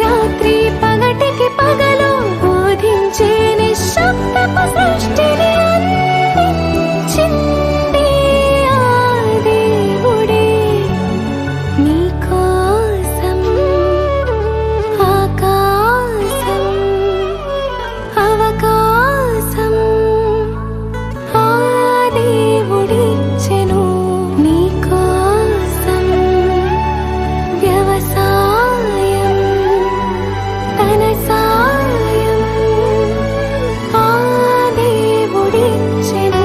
రాత్రి పగటికి పగలు బోధించే నిశ్శబ్దపు సృష్టిని అందించింది ఆ దేవుడే. నీకోసం ఆకాశం అవకాశం ఆ దేవుడిచ్చెను. నీకోసం వ్యవసాయం తన సాయం ఆ దేవుడిచ్చెను.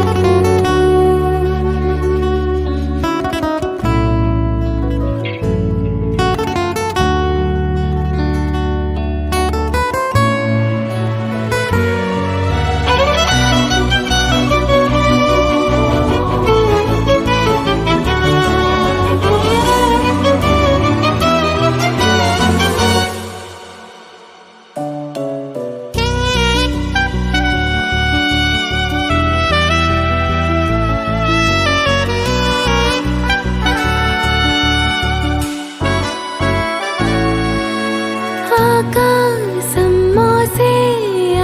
ఆకాశం మోసే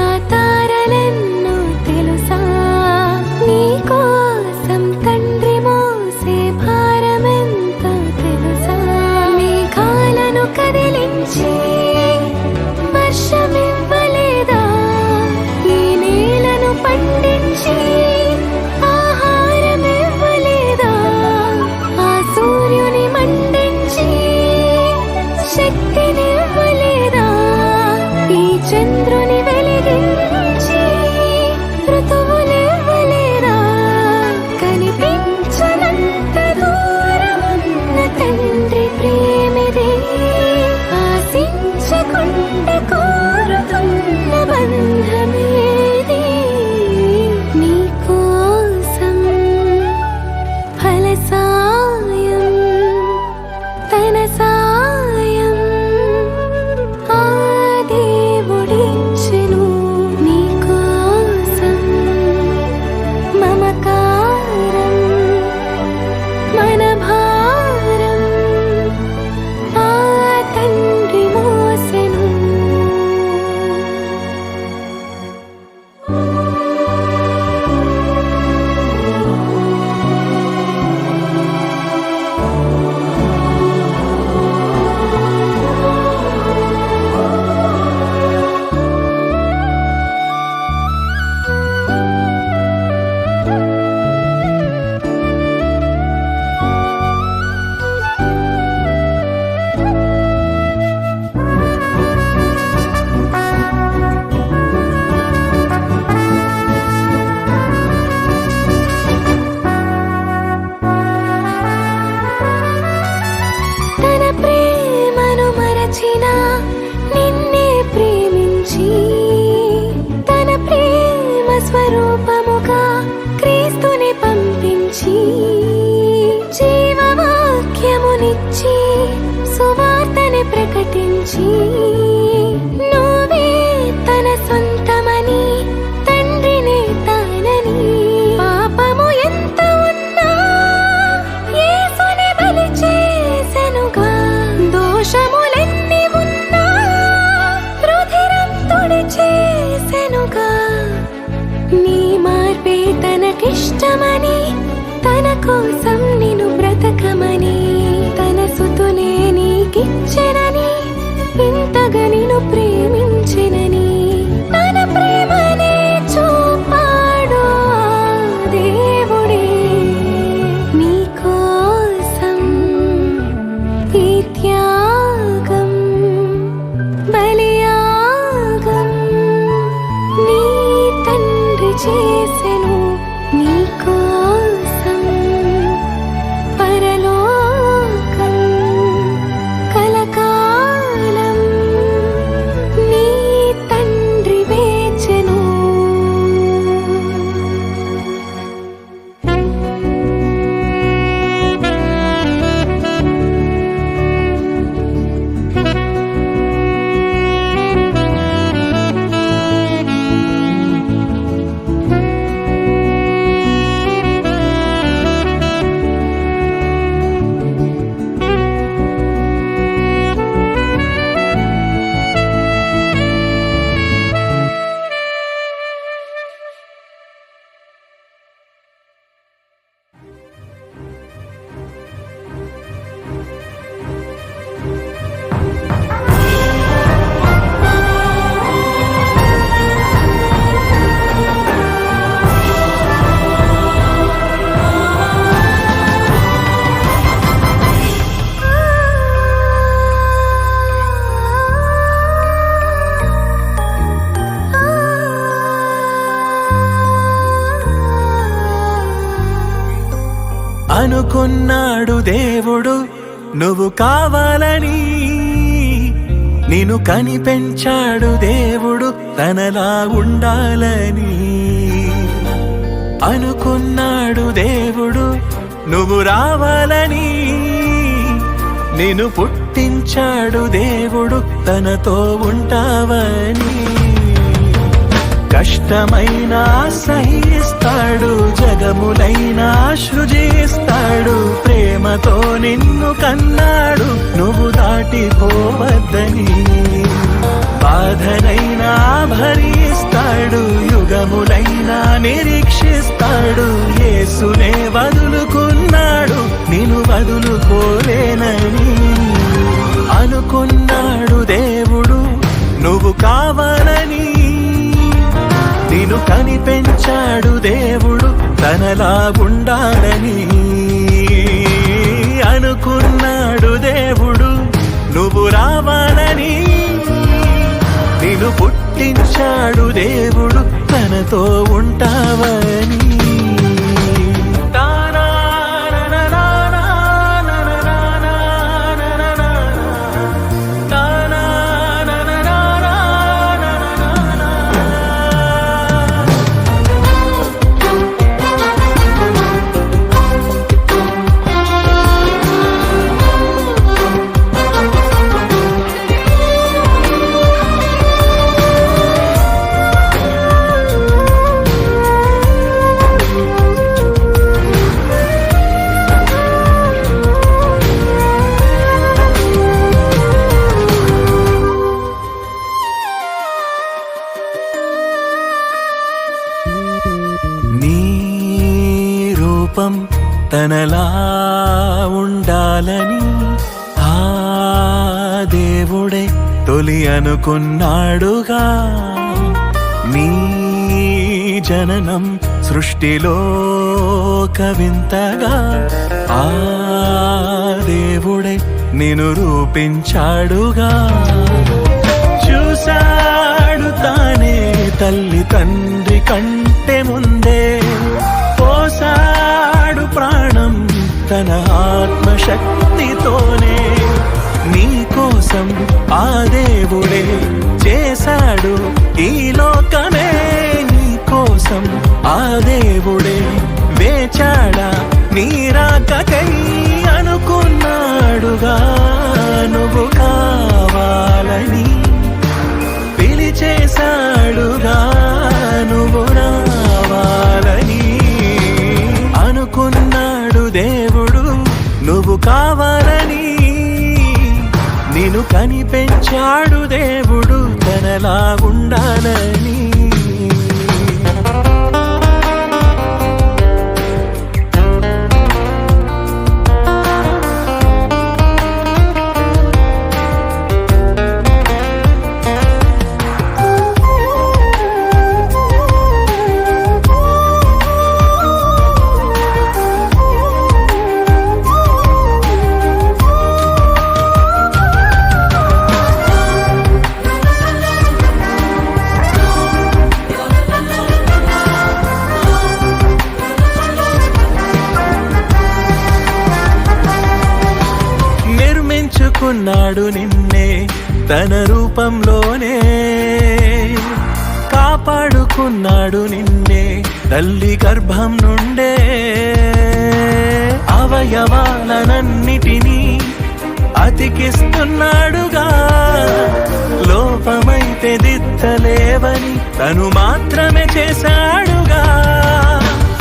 ఆ తారలెన్నో తెలుసా? నీకోసం తండ్రి మోసే భారమెంతో తెలుసా? మేఘాలను కదిలించి వర్షమివ్వలేదా? ఈ నేలను పండించి ఆహారమివ్వలేదా? ఆ సూర్యుని మండించి శక్తినివ్వలేదా? ఈ చంద్రుని వెలిగించి ఋతువులివ్వలేదా? కనిపించనంత దూరమున్న తండ్రి ప్రేమిదే. ఆశించకుండా కోరుతున్న బంధమేది? నీకోసం ఫలసాయం తన సాయం ఆ దేవుడిచ్చెను. నీకోసం మమకారం మన భారం ఆ తండ్రి మోసెను. తన ప్రేమను మరచిన నిన్నే ప్రేమించి తన ప్రేమ స్వరూపముగా క్రీస్తుని పంపించి జీవవాక్యమునిచ్చి సువార్తని ప్రకటించి నువ్వే తన సొంతమని తండ్రినే తానని పాపము ఎంత ఉన్నా యేసుని బలి చేసెనుగా. దోషములెన్ని ఉన్నా రుధిరం తుడిచేసెనుగా. నీ మార్పే తనకిష్టమని తన కోసం నిన్ను బ్రతకమని తన సుతునే నీకిచ్చెనని ఇంతగా నిన్ను ప్రేమించెనని తన ప్రేమనే చూపాడు ఆ దేవుడే. నీకోసం ఈ త్యాగం బలియాగం నీ తండ్రి చేసెను. నీకోసం పరలోకం కలకాలం నీ అనుకున్నాడు దేవుడు నువ్వు కావాలని, నిన్ను కనిపెంచాడు దేవుడు తనలా ఉండాలని. అనుకున్నాడు దేవుడు నువ్వు రావాలని, నిన్ను పుట్టించాడు దేవుడు తనతో ఉంటావని. కష్టమైనా సహిస్తాడు, జగములైనా సృజిస్తాడు, ప్రేమతో నిన్ను కన్నాడు నువ్వు దాటిపోవద్దని. బాధనైనా భరిస్తాడు, యుగములైనా నిరీక్షిస్తాడు, యేసునే వదులుకున్నాడు నిన్ను వదులుకోలేనని. అనుకున్నాడు దేవుడు నువ్వు కావాలని, నిన్ను కనిపెంచాడు దేవుడు తనలా ఉండాలని. అనుకున్నాడు దేవుడు నువ్వు రావాలని, నిన్ను పుట్టించాడు దేవుడు తనతో ఉంటావని. నీ రూపం తనలా ఉండాలని ఆ దేవుడే తొలి అనుకున్నాడుగా. నీ జననం సృష్టిలో కవింతగా ఆ దేవుడే నిన్ను రూపించాడుగా. చూశాడు తానే తల్లి తండ్రి కంటే ముందే, పోసాడు ప్రాణం తన ఆత్మశక్తితోనే. నీ కోసం ఆ దేవుడే చేశాడు ఈ లోకమే, నీ కోసం ఆ దేవుడే వేచాడా నీ రాకకై. అనుకున్నాడుగా నువ్వు కావాలని, పిలిచేశాడుగా నువ్వు రావాలని. అనుకున్నాడు దేవుడు నువ్వు కావాలని, నిన్ను కనిపెంచాడు దేవుడు తనలా ఉండాలని. నిర్మించుకున్నాడు నిన్నే తన రూపంలోనే, కాపాడుకున్నాడు నిన్నే తల్లి గర్భం నుండే. అవయవాలనన్నిటినీ అతికిస్తున్నాడుగా, లోపమైతే దిద్దలేవని తను మాత్రమే చేశాడుగా.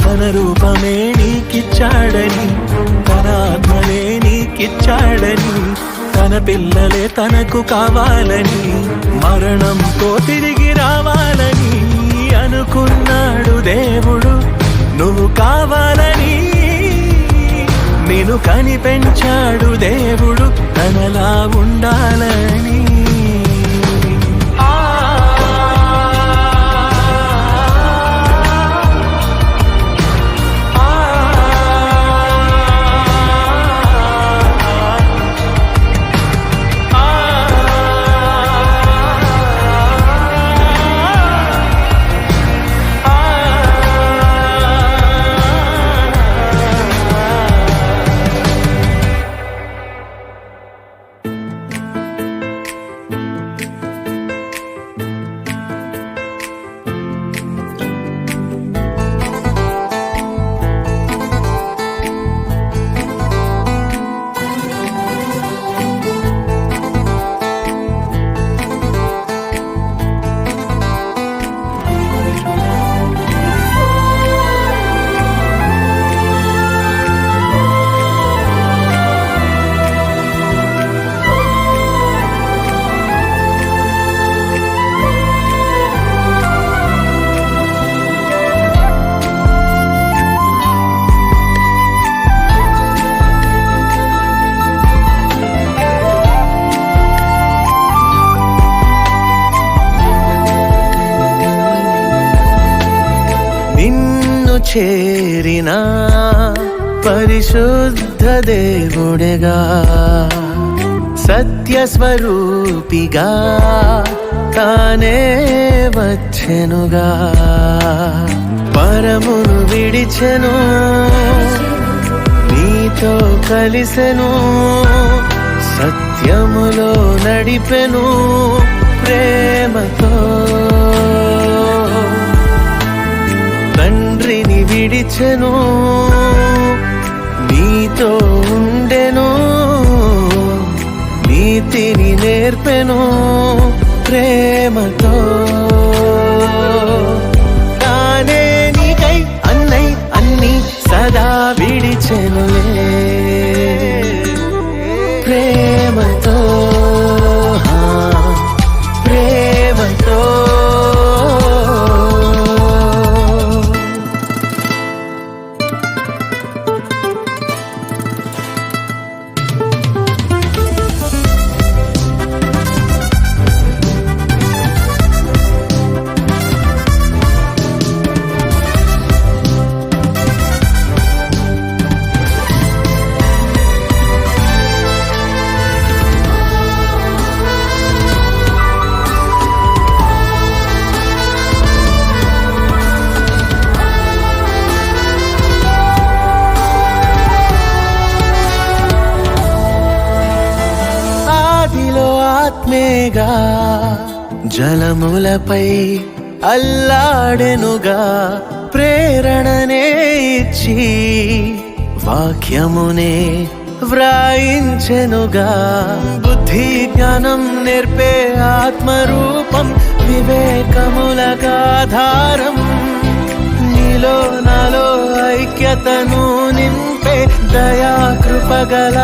తన రూపమే నీకిచ్చాడని, తన ఆత్మనే నీకిచ్చాడని, తన పిల్లలే తనకు కావాలని, మరణంతో తిరిగి రావాలని. అనుకున్నాడు దేవుడు నువ్వు కావాలని, నిన్ను కనిపెంచాడు దేవుడు తనలా ఉండాలని. చేరిన పరిశుద్ధ దేవుడిగా సత్య స్వరూపిగా తానే వచ్చెనుగా పరమును విడిచెను నీతో కలిసెను సత్యములో నడిపెను ప్రేమతో తండ్రిని విడిచెను నీతో ఉండెను నీతిని నేర్పెను ప్రేమతో తానే నీకై అన్నై అన్ని సదా విడిచెనులే ప్రేమతో ప్రేమతో ఆత్మేగా జలములపై అల్లాడెనుగా ప్రేరణనే ఇచ్చి వాక్యమునే వ్రాయించెనుగా బుద్ధి జ్ఞానం నేర్పే ఆత్మరూపం వివేకములగాధారం నీలో నాలో ఐక్యతను నింపే దయా కృపగల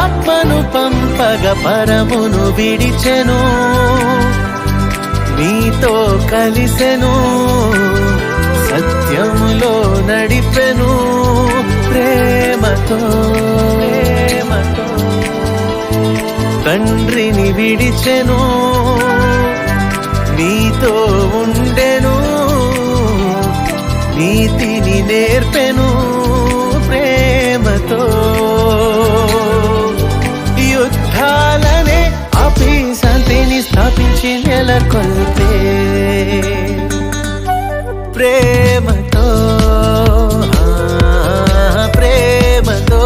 ఆత్మను పంపగ పరమును విడిచెను నీతో కలిసెను సత్యములో నడిపెను ప్రేమతో ప్రేమతో తండ్రిని విడిచెను నీతో ఉండెను నీతిని నేర్పెను ప్రేమతో యుద్ధాలనే ఆపి శాంతిని స్థాపించి నెలకొల్పే ప్రేమతో ప్రేమతో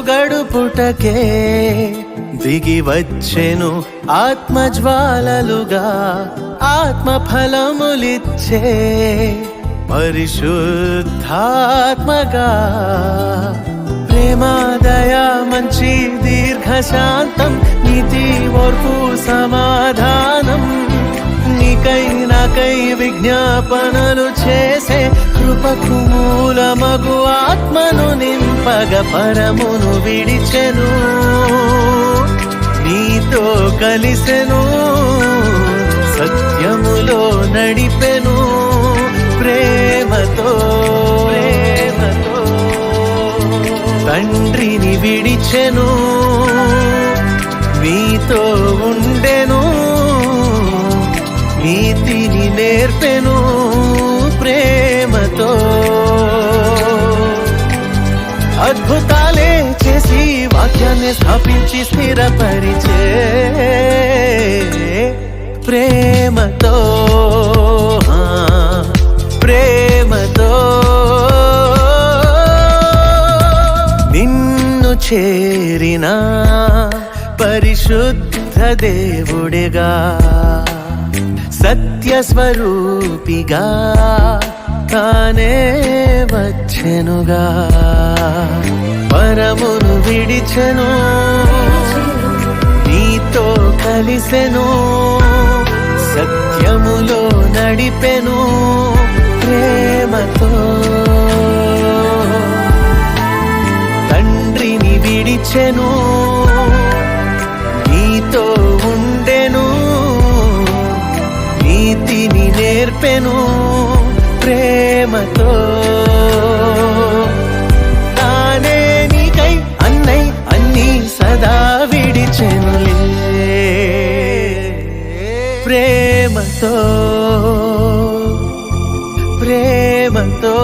గడుపుటకే దిగి వచ్చెను ఆత్మజ్వాలలుగా ఆత్మ ఫలములిచ్చే పరిశుద్ధాత్మగా ప్రేమ దయా మంచి దీర్ఘశాంతం నీతి ఓర్పు సమాధానం నీకై నాకై విజ్ఞాపనలు చేసే కృపకు మూలమగు ఆత్మను నింపగ పరమును విడిచెను నీతో కలిసెను సత్యములో నడిపెను ప్రేమతో ప్రేమతో తండ్రిని విడిచెను నీతో ఉండెను నీతిని నేర్పెను ప్రేమతో అద్భుతాలే చేసి వాక్యాన్ని స్థాపించి స్థిరపరిచే ప్రేమతో ప్రేమతో నిన్ను చేరిన పరిశుద్ధ దేవుడిగా సత్య స్వరూపిగా తానే వచ్చెనుగా పరమును విడిచెను నీతో కలిసెను సత్యములో నడిపెను ప్రేమతో తండ్రిని విడిచెను నీతో ఉండెను నీతిని నేర్పెను ప్రేమతో తానే నీకై అన్నై అన్నీ సదా విడిచెనులే ప్రేమతో ప్రేమతో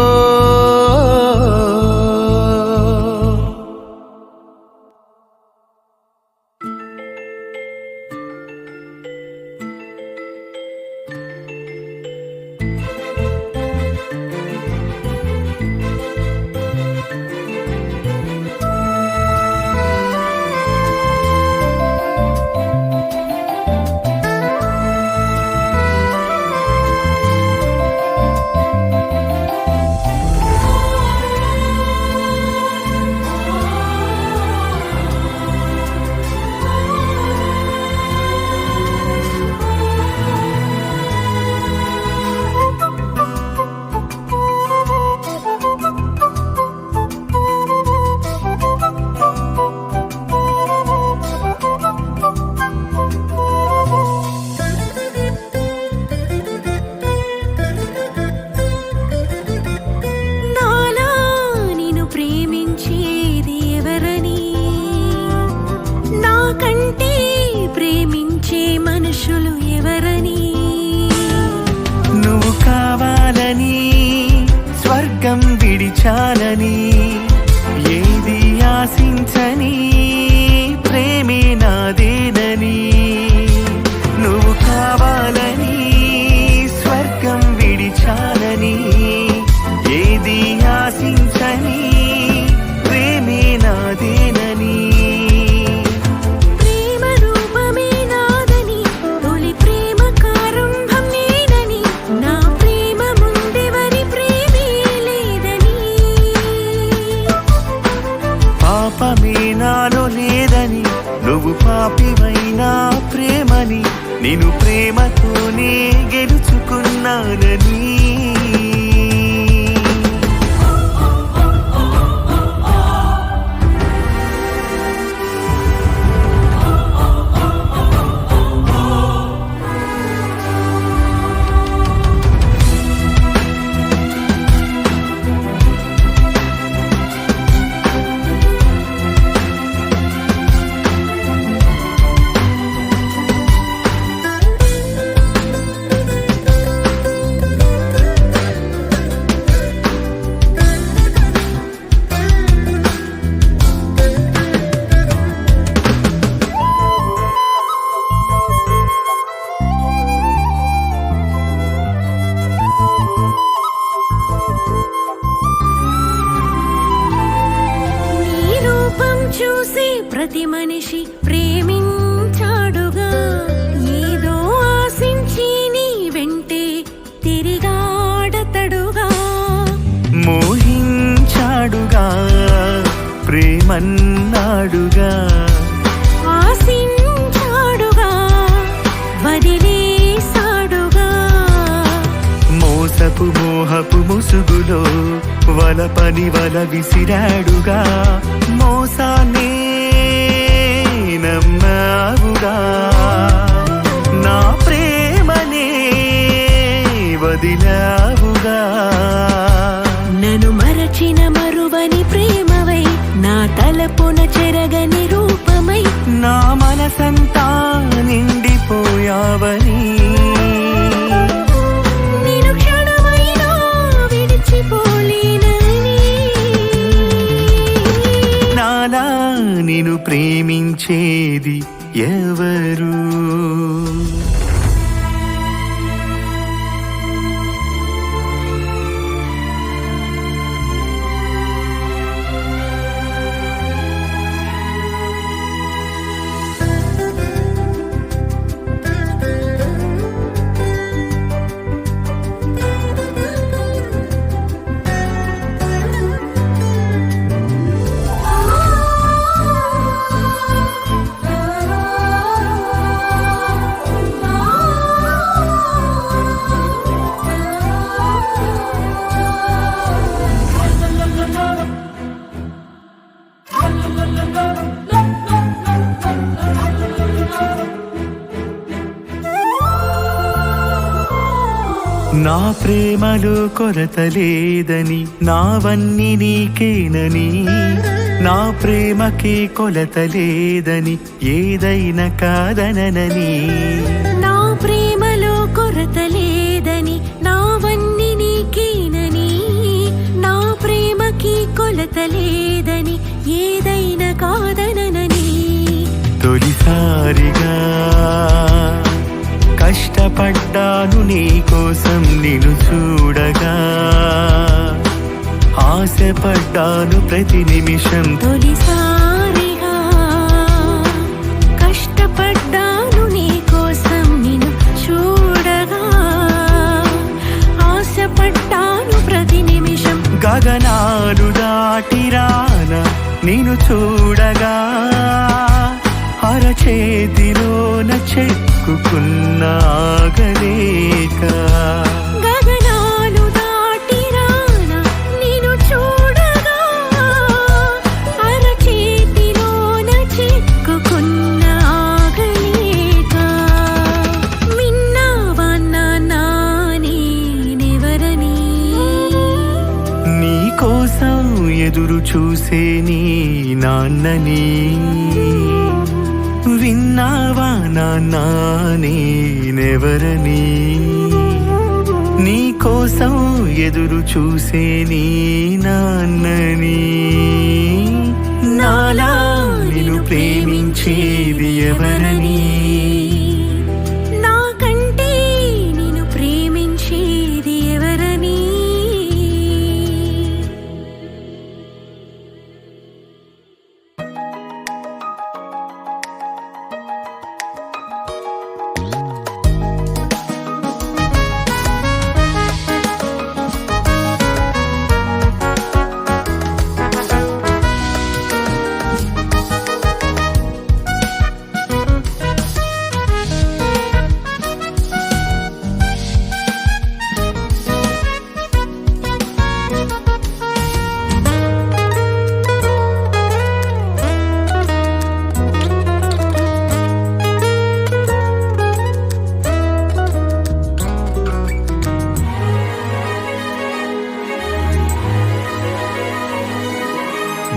స్వర్గం విడిచాలని ఏది ఆశించని ప్రేమే నాదేనని నువ్వు కావాలని స్వర్గం విడిచాలని ఏది ఆశించని ప్రేమే నాదేనని నాలో లేదని నువ్వు పాపివైనా ప్రేమని నేను ప్రేమతోనే గెలుచుకున్నానని చూసి ప్రతి మనిషి ప్రేమించాడుగా ఏదో ఆశించి నీ వెంటే తిరిగాడతడుగా మోహించాడుగా ప్రేమన్నాడుగా ఆశించాడుగా వదిలేసాడుగా మోసపు మోహపు ముసుగులో వలపని వల విసిరాడుగా మోసానే నమ్మావుగా నా ప్రేమనే వదిలావుగా నన్ను మరచిన మరువని ప్రేమవై నా తలపున చెరగని రూపమై నా మనసంతా నిండిపోయావని నేను క్షణమైనా విడిచిపోలేనని నాలా నిన్ను ప్రేమించేది ఎవరు నా ప్రేమలో కొరత లేదని, నావన్నీ నీకేనని, నా ప్రేమకి కొలత లేదని, ఏదైనా కాదనని. నా ప్రేమలో కొరత లేదని, నావన్నీ నీకేనని, నా ప్రేమకి కొలత లేదని, ఏదైనా కాదనని. తొలిసారిగా కష్టపడ్డాను నీ కోసం, నిన్ను చూడగా ఆశపడ్డాను ప్రతి నిమిషం. తొలిసారిగా కష్టపడ్డాను నీ కోసం, నిన్ను చూడగా ఆశపడ్డాను ప్రతి నిమిషం. గగనాలు దాటిరాన నిన్ను చూడగా, అరచేతిలోన చెక్కుకున్న ఆగలేక. గగనాలు దాటిరాన నిన్ను చూడగా, అరచేతిలోన చిక్కుకున్న ఆగలేక. విన్నావా నాన్నా నేనెవరని, నీ కోసం ఎదురు చూసే నీ నాన్నని. విన్నావా నాన్నా నేనెవరని, నీ కోసం ఎదురు చూసే నీ నాన్నని. నాలా నిన్ను ప్రేమించేది ఎవరని, నాకంటే నిన్ను ప్రేమించేది ఎవరని.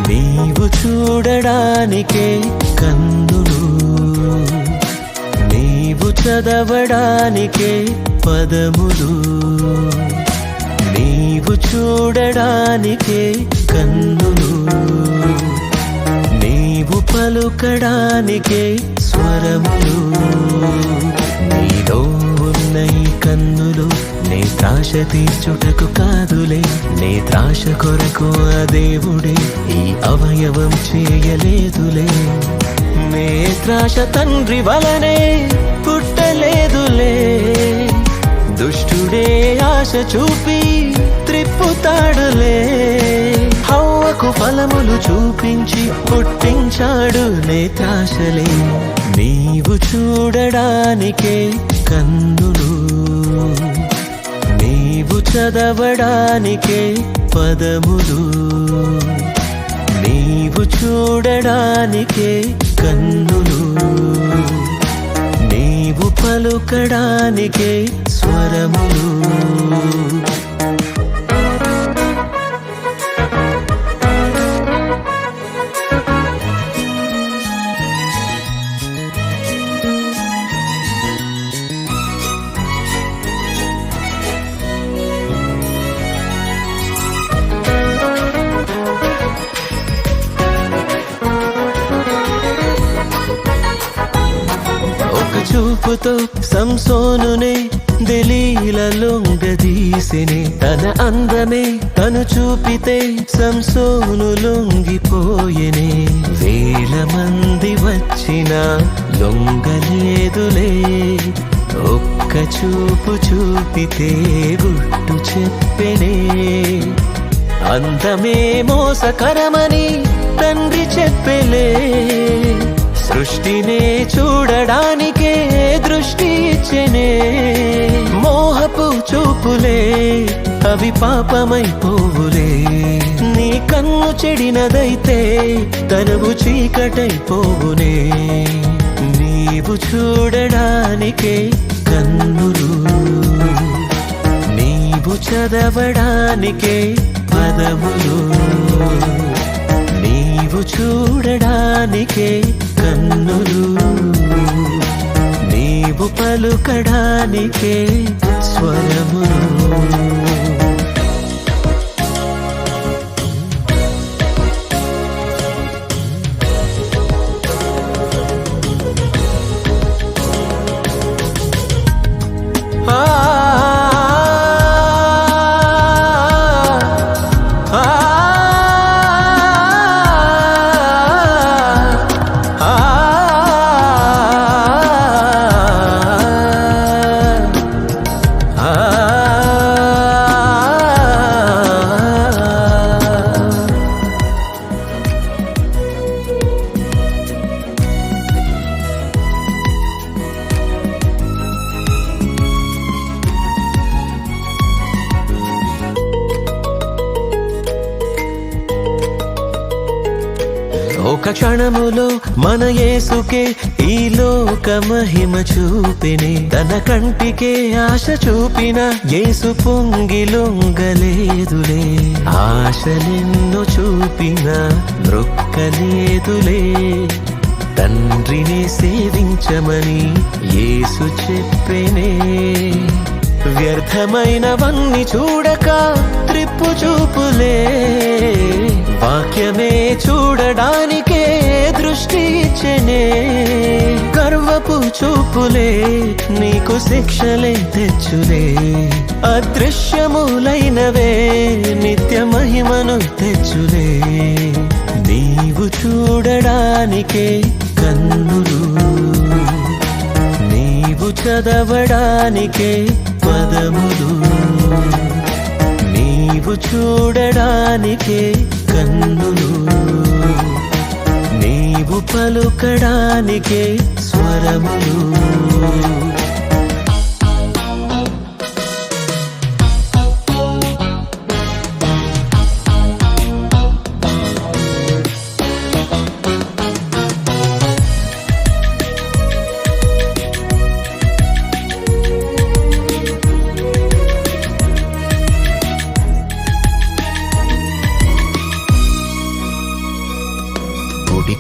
నీవు చూడడానికే కన్నులు, నీవు చదవడానికే పదములు. నీవు చూడడానికే కన్నులు, నీవు పలుకడానికే స్వరములు. నీలో ఉన్న ఈ కన్నులు నేత్రాశ తీర్చుటకు కాదులే, నేత్రాశ కొరకు ఆ దేవుడే ఈ అవయవం చేయలేదులే. నేత్రాశ తండ్రి వలనే పుట్టలేదులే, దుష్టుడే ఆశ చూపి త్రిప్పుతాడులే. హవ్వకు ఫలములు చూపించి పుట్టించాడు నేత్రాశలే. నీవు చూడడానికే కన్నులు, నీవు చదవడానికే పదములు. నీవు చూడడానికే కన్నులు, నీవు పలుకడానికే స్వరములు. చూపుతో సంసోనునే దెలీలా లొంగదీసెనే, తన అందమే తను చూపితే సంసోను లొంగిపోయెనే. వేల మంది వచ్చినా లొంగలేదులే, ఒక్క చూపు చూపితే గుట్టు చెప్పెనే. అందమే మోసకరమని తండ్రి చెప్పెలే, సృష్టినే చూడడానికే దృష్టి ఇచ్చెనే. మోహపు చూపులే అవి పాపమైపోవులే. నీ కన్ను చెడినదైతే తనువు చీకటైపోవునే. నీవు చూడడానికే కన్నులు, నీవు చదవడానికే పదములు. నీవు చూడడానికే కన్నులు, నీవు పలుకడానికే స్వరములు. ఒక క్షణములో మన యేసుకే ఈ లోక మహిమ చూపిని. తన కంటికే ఆశ చూపిన యేసు పొంగి లొంగలేదులే. ఆశలెన్నో చూపిన మృక్కలేదులే. తండ్రిని సేవించమని యేసు చెప్పెనే. వ్యర్థమైనవన్నీ చూడక త్రిప్పు చూపులే. వాక్యమే చూడడానికే దృష్టి ఇచ్చెనే. గర్వపు చూపులే నీకు శిక్షలే తెచ్చులే. అదృశ్యములైనవే నిత్య మహిమను తెచ్చులే. నీవు చూడడానికే కన్నులు, నీవు చదవడానికే పదములు. నీవు చూడడానికే కన్నులు, నీవు పలుకడానికే స్వరములు.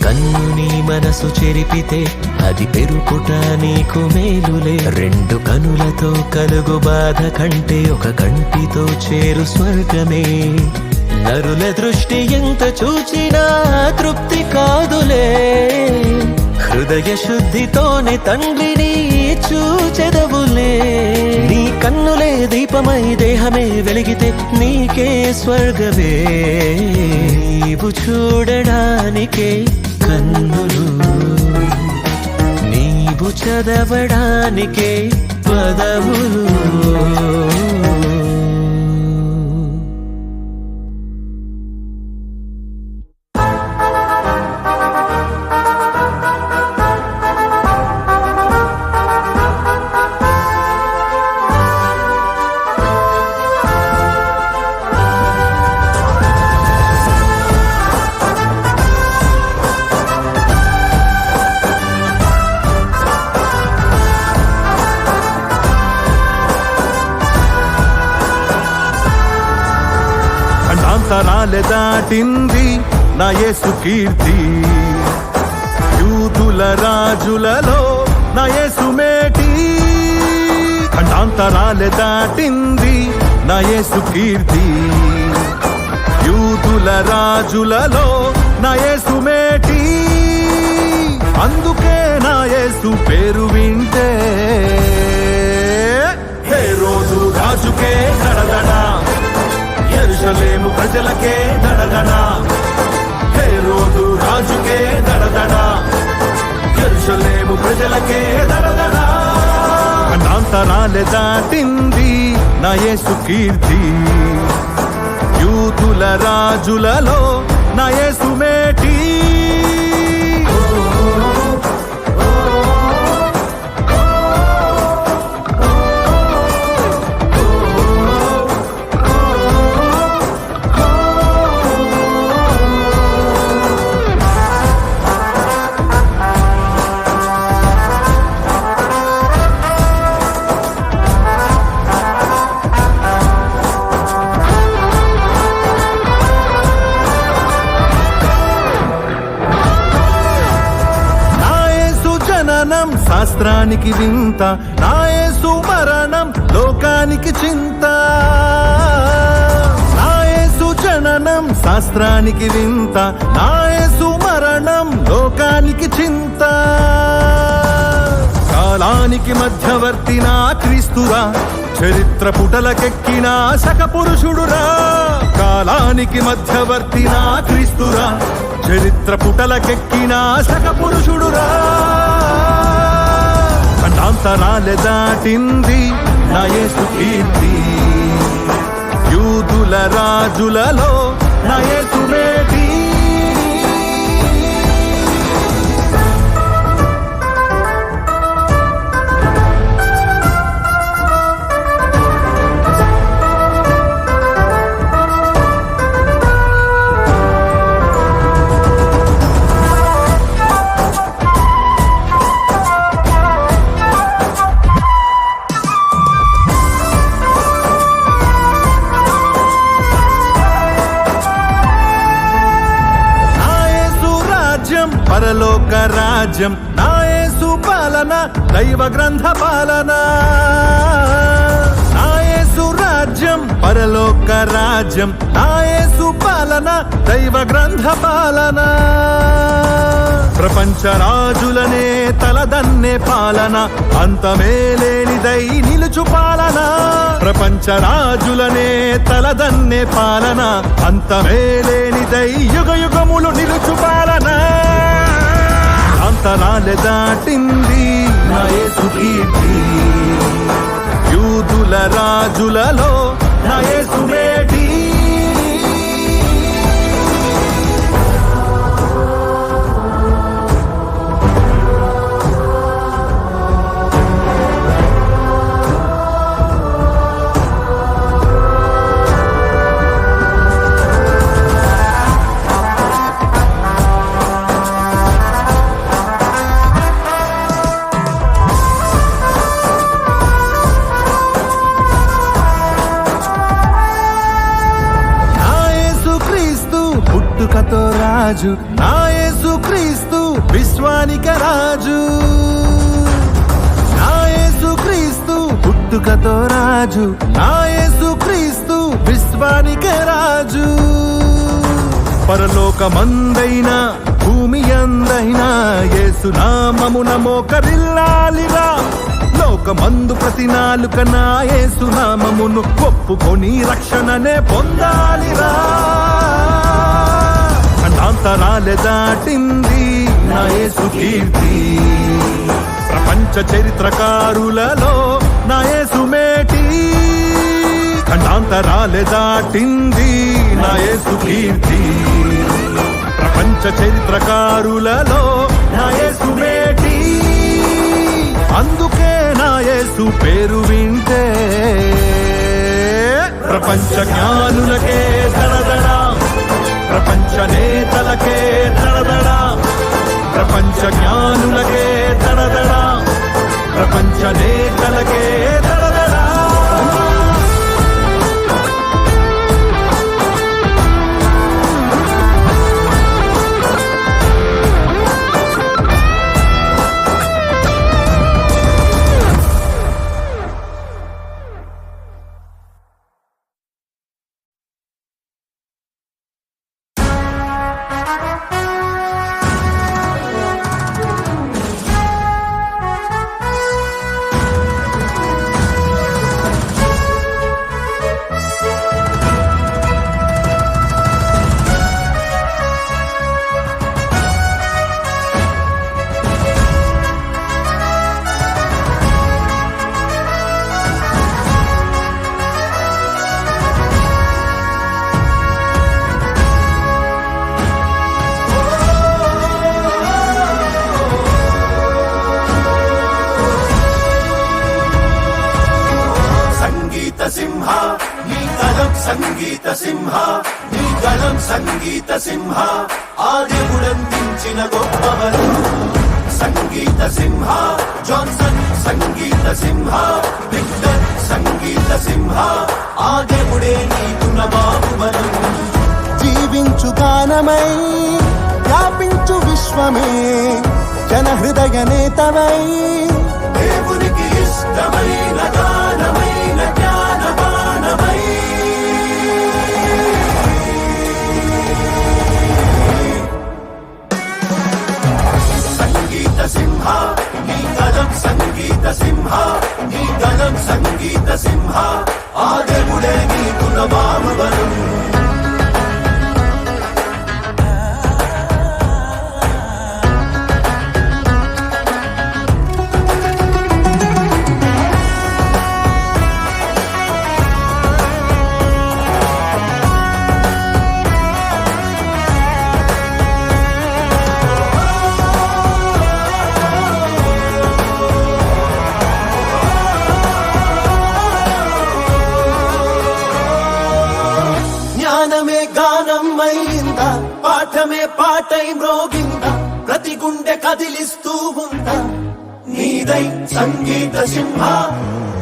కన్ను నీ మనసు చెరిపితే అది పెరుపుట నీకు మేలులే. రెండు కనులతో కలుగు బాధ కంటే ఒక కంటితో చేరు స్వర్గమే. నరుల దృష్టి ఎంత చూచినా తృప్తి కాదులే. హృదయ శుద్ధితోనే తండ్రిని చూచెదవులే. నీ కన్నులే దీపమై దేహమే వెలిగితే నీకే స్వర్గమే. నీవు చూడడానికే కన్నులు, నీవు చదవడానికే పదములు. తరాలే దాటింది నా యేసు కీర్తి. యూదుల రాజులలో నా యేసు మేటి. ఖండాంతరాలే దాటింది నా యేసు కీర్తి. యూదుల రాజులలో నా యేసు మేటి. అందుకే నా యేసు పేరు వింటే హేరోదు రాజుకే దడదడ, యెరూషలేము ప్రజలకే దడదడ. హేరోదు రాజుకే దడదడ, యెరూషలేము ప్రజలకే దడదడ. ఖండాంతరాలే దాటింది నా యేసు కీర్తి. యూదుల రాజులలో నా యేసు మేటి. జననం శాస్త్రానికి వింత, నా యేసు మరణం లోకానికి చింత. నా యేసు జననం శాస్త్రానికి వింత, నా యేసు మరణం లోకానికి చింత. కాలానికి మధ్యవర్తి నా క్రీస్తురా, చరిత్ర పుటలకెక్కిన శక పురుషుడురా. కాలానికి మధ్యవర్తి నా క్రీస్తురా, చరిత్ర పుటలకెక్కిన శక పురుషుడురా. ఖండాంతరాలే దాటింది నా యేసు కీర్తి, యూదుల రాజులలో నా యేసు మేటి. పరలోక రాజ్యం నా యేసు పాలన, దైవ గ్రంథ పాలన. నా యేసు రాజ్యం పరలోక రాజ్యం, నా యేసు పాలన, దైవ గ్రంథ పాలన. ప్రపంచ రాజులనే తలదన్నే పాలన, అంతమేలేనిదై నిలుచు పాలన. ప్రపంచ రాజులనే తలదన్నే పాలన, అంతమేలేనిదై యుగ యుగములు నిలుచు పాలన. అంతరాలే దాటింది నా యేసు కీర్తి, యూదుల రాజులలో నా యేసు మేటి. పుట్టుకతో రాజు నా యేసు క్రీస్తు, విశ్వానిక రాజు. నా యేసు క్రీస్తు పుట్టుకతో రాజు, నా యేసు క్రీస్తు విశ్వానిక రాజు. పరలోకమందైనా భూమి అందైనా యేసు నామమున మోకరిల్లాలిరా. లోకమందు ప్రతి నాలుక నా యేసు నామమును ఒప్పుకొని రక్షణనే పొందాలిరా. అంతరాలే దాటింది నా యేసు కీర్తి, ప్రపంచ చరిత్రకారులలో నా యేసు మేటి. ఖండాంతరాలే దాటింది నా యేసు కీర్తి, ప్రపంచ చరిత్రకారులలో నా యేసు మేటి. అందుకే నా యేసు పేరు వింటే ప్రపంచ జ్ఞానులకే దడదడా, ప్రపంచ నేతలకే దడదడా, ప్రపంచ జ్ఞానులకే దడదడా, ప్రపంచ నేతలకే దడదడా. సింహ నీ గళం సంగీత సింహ, నీ గళం సంగీత సింహ, ఆదివుడందించిన గొప్పవరు. సంగీత సింహ జాన్సన్, సంగీత సింహ విక్టర్, సంగీత సింహ ఆదివుడే నీకు నమాగుమనం. జీవించు గానమై వ్యాపించు విశ్వమే, జన హృదయ నేతవై దేవునికి ఇష్టమైన గానమైన జ్ఞానవానమై సంగీత సింహ నీ గళం సంగీత సింహ నీ గళం సంగీత సింహ ఆ దేవుడే నీకు నమామవరం జ్ఞానమే గానం అయిందా పాఠమే పాటై మ్రోగిందా ప్రతి గుండె కదిలిస్తూ ఉందా నీదై సంగీత సింహ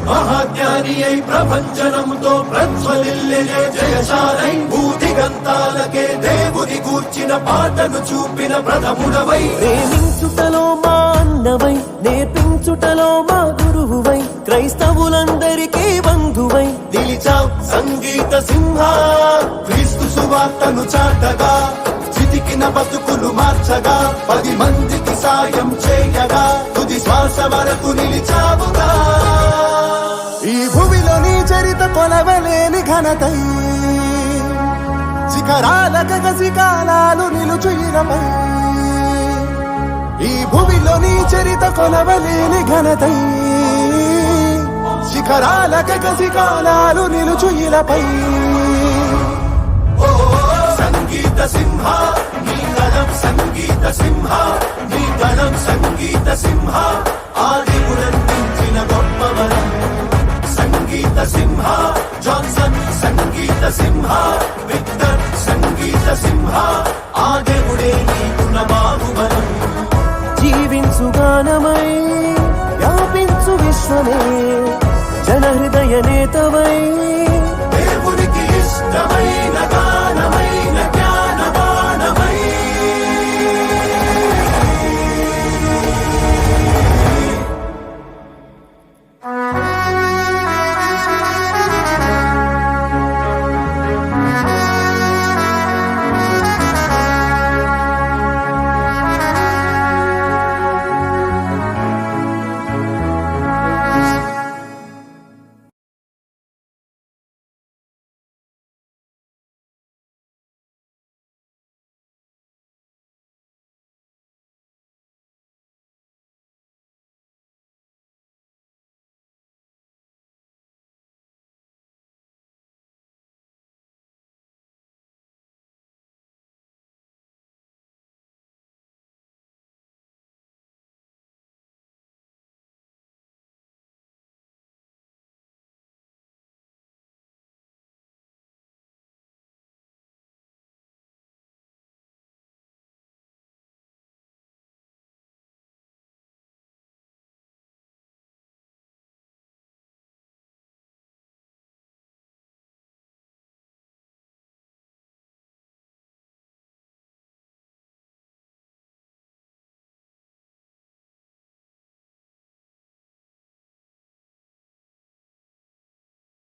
మహాజ్ఞాని అయి ప్రపంచనంతో ప్రజ్వలిల్లే జయశాలై భూదిగంతాలకే దేవుని కూర్చిన పాటను చూపిన ప్రథముడవై ప్రేమించుటలో మా అన్నవై నేర్పించుటలో మా గురువువై క్రైస్తవులందరికీ బంధువై నిలిచాం సంగీత సింహ క్రీస్తు సువార్తను చాటగా చితికిన బతుకులు మార్చగా 10 మందికి సాయం చేయగా తుది శ్వాస వరకు నిలిచావుగా ఈ భూమిలో నీ చరిత కొలవలేని ఘనతై శిఖరాల గగసికాలాలు నిలుచు ఇలపై ఈ భూమిలో నీ చరిత కొలవలేని ఘనతై శిఖరాల గగసికాలాలు నిలుచు ఇలపై ఓ సంగీత సింహ నీ గళం సంగీత సింహ నీ గళం సంగీత సింహ ఆదివుడందించిన గొప్పవరం సంగీత సింహ జాన్సన్ సంగీత సింహ విక్టర్ సంగీత సింహ ఆదివుడే నీకు నమామవరం జీవించు గానమై వ్యాపించు విశ్వమే జన హృదయ నేతవై